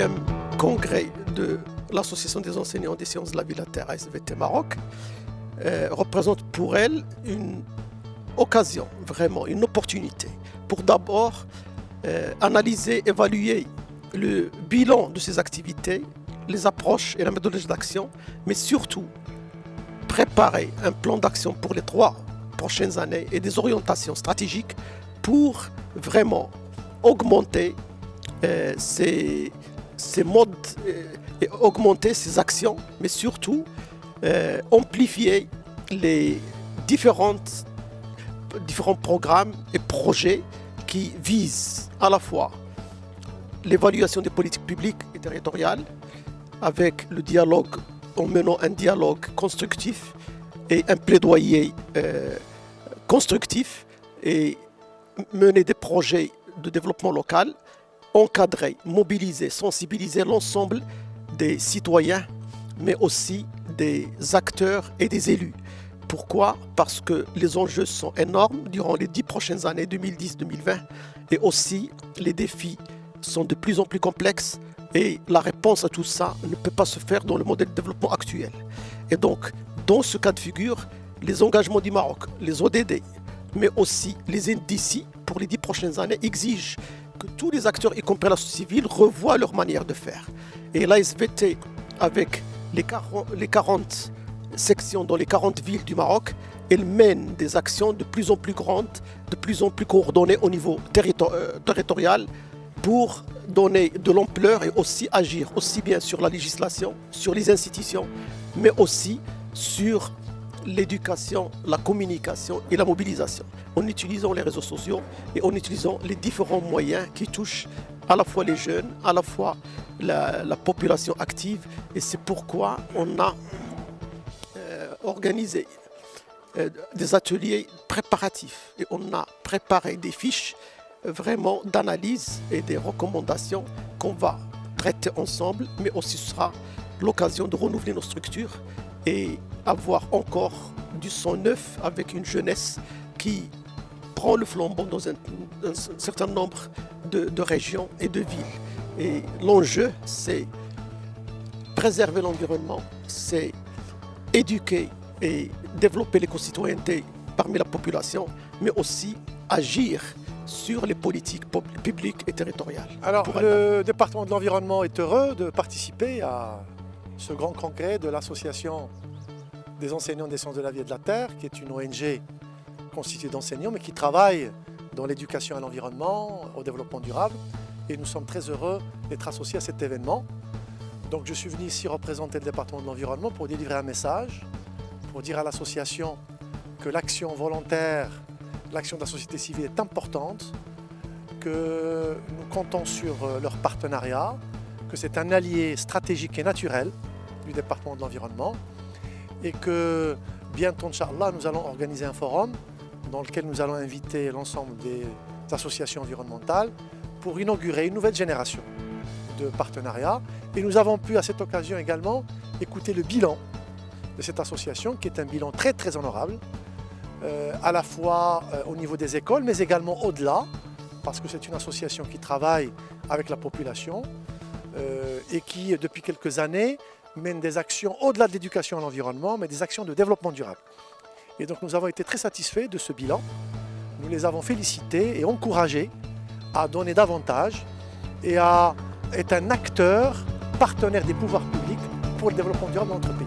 10e congrès de l'Association des enseignants des sciences de la vie de la Terre, ASVT Maroc, représente pour elle une occasion, vraiment une opportunité, pour d'abord analyser, évaluer le bilan de ces activités, les approches et la méthodologie d'action, mais surtout préparer un plan d'action pour les 3 prochaines années et des orientations stratégiques pour vraiment augmenter ces modes et augmenter ces actions, mais surtout amplifier les différents programmes et projets qui visent à la fois l'évaluation des politiques publiques et territoriales avec le dialogue, en menant un dialogue constructif et un plaidoyer constructif et mener des projets de développement local, encadrer, mobiliser, sensibiliser l'ensemble des citoyens, mais aussi des acteurs et des élus. Pourquoi ? Parce que les enjeux sont énormes durant les 10 prochaines années, 2010-2020, et aussi les défis sont de plus en plus complexes et la réponse à tout ça ne peut pas se faire dans le modèle de développement actuel. Et donc, dans ce cas de figure, les engagements du Maroc, les ODD, mais aussi les NDC pour les 10 prochaines années exigent que tous les acteurs, y compris la société civile, revoient leur manière de faire. Et l'ASVT, avec les 40 sections dans les 40 villes du Maroc, elle mène des actions de plus en plus grandes, de plus en plus coordonnées au niveau territorial pour donner de l'ampleur et aussi agir aussi bien sur la législation, sur les institutions, mais aussi sur l'éducation, la communication et la mobilisation, en utilisant les réseaux sociaux et en utilisant les différents moyens qui touchent à la fois les jeunes, à la fois la population active. Et c'est pourquoi on a organisé des ateliers préparatifs et on a préparé des fiches vraiment d'analyse et des recommandations qu'on va traiter ensemble, mais aussi ce sera l'occasion de renouveler nos structures et avoir encore du sang neuf avec une jeunesse qui prend le flambeau dans un certain nombre de régions et de villes. Et l'enjeu, c'est préserver l'environnement, c'est éduquer et développer l'éco-citoyenneté parmi la population, mais aussi agir sur les politiques publiques et territoriales. Alors, le département de l'environnement est heureux de participer à ce grand congrès de l'Association des enseignants des sciences de la vie et de la terre, qui est une ONG constituée d'enseignants, mais qui travaille dans l'éducation à l'environnement, au développement durable. Et nous sommes très heureux d'être associés à cet événement. Donc je suis venu ici représenter le département de l'environnement pour délivrer un message, pour dire à l'association que l'action volontaire, l'action de la société civile est importante, que nous comptons sur leur partenariat, que c'est un allié stratégique et naturel du département de l'environnement et que bientôt, Inch'Allah, nous allons organiser un forum dans lequel nous allons inviter l'ensemble des associations environnementales pour inaugurer une nouvelle génération de partenariats. Et nous avons pu à cette occasion également écouter le bilan de cette association qui est un bilan très très honorable, à la fois au niveau des écoles mais également au-delà, parce que c'est une association qui travaille avec la population et qui depuis quelques années mène des actions au-delà de l'éducation à l'environnement, mais des actions de développement durable. Et donc nous avons été très satisfaits de ce bilan. Nous les avons félicités et encouragés à donner davantage et à être un acteur partenaire des pouvoirs publics pour le développement durable dans notre pays.